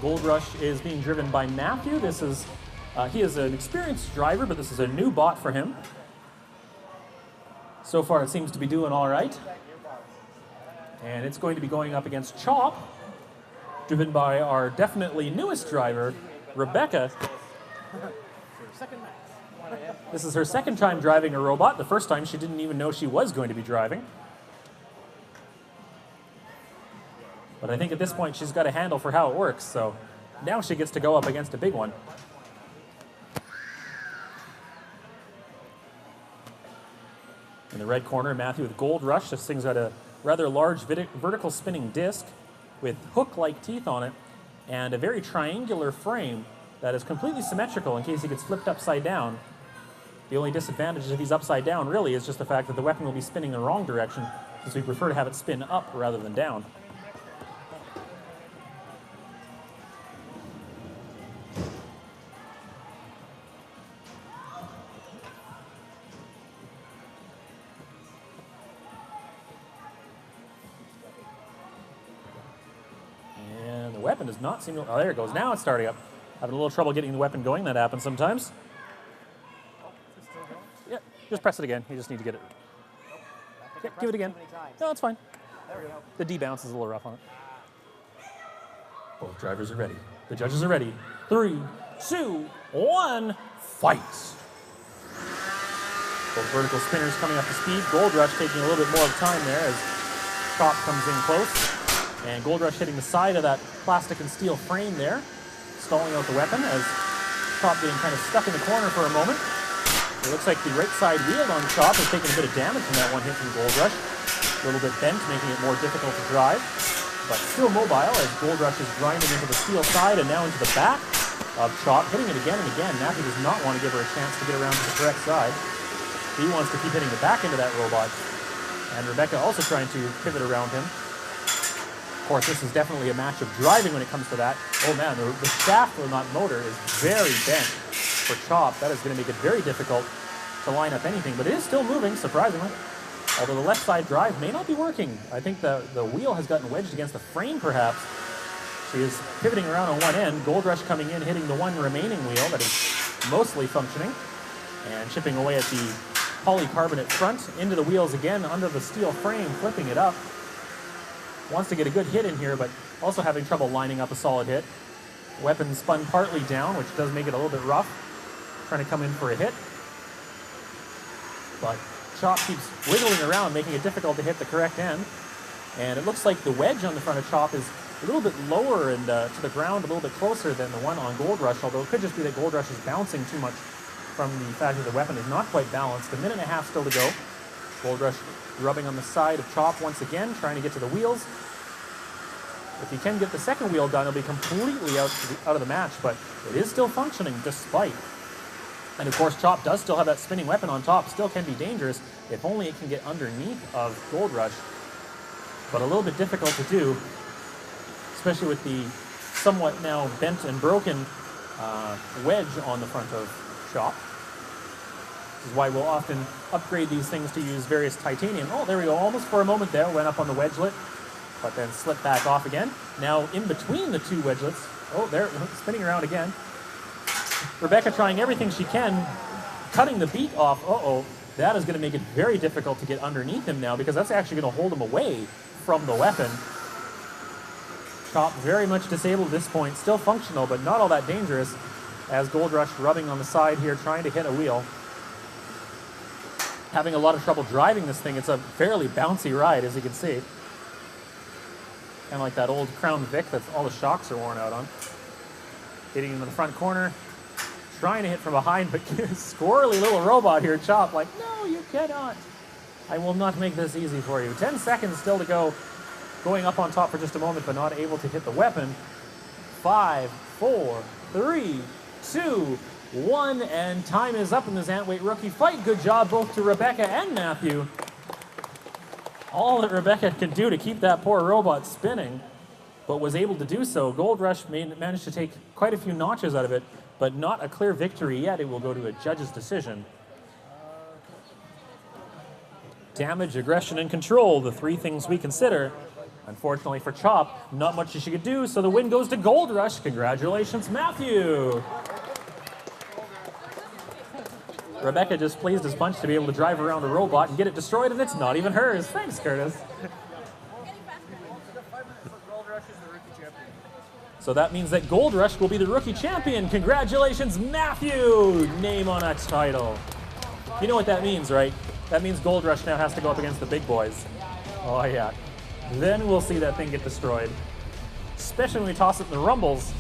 Goldrush is being driven by Matthew. This is he is an experienced driver, but this is a new bot for him. So far, it seems to be doing all right. And it's going to be going up against Chop, driven by our definitely newest driver, Rebecca. This is her second time driving a robot. The first time she didn't even know she was going to be driving. But I think at this point she's got a handle for how it works, so now she gets to go up against a big one. In the red corner, Matthew with Goldrush. This thing's got a rather large vertical spinning disc with hook-like teeth on it and a very triangular frame that is completely symmetrical in case he gets flipped upside down. The only disadvantage if he's upside down really is just the fact that the weapon will be spinning the wrong direction, since we prefer to have it spin up rather than down. Weapon does not seem to... Oh, there it goes. Now it's starting up. Having a little trouble getting the weapon going. That happens sometimes. Yeah, just press it again. You just need to get it. Yeah, give it again. No, it's fine. The D-bounce is a little rough on it. Both drivers are ready. The judges are ready. 3, 2, 1, fight! Both vertical spinners coming up to speed. Goldrush taking a little bit more of time there as Chop comes in close. And Goldrush hitting the side of that plastic and steel frame there, stalling out the weapon as Chop being kind of stuck in the corner for a moment. It looks like the right side wheel on Chop is taking a bit of damage from that one hit from Goldrush. A little bit bent, making it more difficult to drive, but still mobile as Goldrush is grinding into the steel side and now into the back of Chop, hitting it again and again. Matthew does not want to give her a chance to get around to the correct side. He wants to keep hitting the back end of that robot. And Rebecca also trying to pivot around him. Of course, this is definitely a match of driving when it comes to that. Oh man, the shaft, or not motor, is very bent for Chop. That is going to make it very difficult to line up anything, but it is still moving, surprisingly. Although the left side drive may not be working. I think the wheel has gotten wedged against the frame, perhaps. She is pivoting around on one end. Goldrush coming in, hitting the one remaining wheel that is mostly functioning, and chipping away at the polycarbonate front, into the wheels again, under the steel frame, flipping it up. Wants to get a good hit in here, but also having trouble lining up a solid hit. Weapon spun partly down, which does make it a little bit rough. Trying to come in for a hit. But Chop keeps wiggling around, making it difficult to hit the correct end. And it looks like the wedge on the front of Chop is a little bit lower and to the ground, a little bit closer than the one on Goldrush, although it could just be that Goldrush is bouncing too much from the fact that the weapon is not quite balanced. A minute and a half still to go. Goldrush rubbing on the side of Chop once again, trying to get to the wheels. If he can get the second wheel done, he'll be completely out of the match, but it is still functioning despite. And of course, Chop does still have that spinning weapon on top, still can be dangerous if only it can get underneath of Goldrush. But a little bit difficult to do, especially with the somewhat now bent and broken wedge on the front of Chop. This is why we'll often upgrade these things to use various titanium. Oh, there we go. Almost for a moment there. Went up on the wedgelet, but then slipped back off again. Now in between the two wedgelets. Oh, there, spinning around again. Rebecca trying everything she can, cutting the beak off. Uh-oh. That is going to make it very difficult to get underneath him now, because that's actually going to hold him away from the weapon. Chop very much disabled at this point. Still functional, but not all that dangerous, as Goldrush rubbing on the side here, trying to hit a wheel. Having a lot of trouble driving this thing. It's a fairly bouncy ride, as you can see. Kind of like that old Crown Vic that all the shocks are worn out on. Hitting him in the front corner. Trying to hit from behind, but squirrely little robot here, Chop, like, no, you cannot. I will not make this easy for you. 10 seconds still to go. Going up on top for just a moment, but not able to hit the weapon. 5, 4, 3, 2, 1, and time is up in this Antweight Rookie fight. Good job both to Rebecca and Matthew. All that Rebecca can do to keep that poor robot spinning, but was able to do so. Goldrush managed to take quite a few notches out of it, but not a clear victory yet. It will go to a judge's decision. Damage, aggression, and control, the three things we consider Unfortunately for Chop, not much she could do, so the win goes to Goldrush. Congratulations, Matthew! Rebecca just pleased as punch to be able to drive around a robot and get it destroyed, and it's not even hers. Thanks, Curtis. So that means that Goldrush will be the rookie champion. Congratulations, Matthew! Name on a title. You know what that means, right? That means Goldrush now has to go up against the big boys. Oh yeah. Then we'll see that thing get destroyed. Especially when we toss it in the rumbles.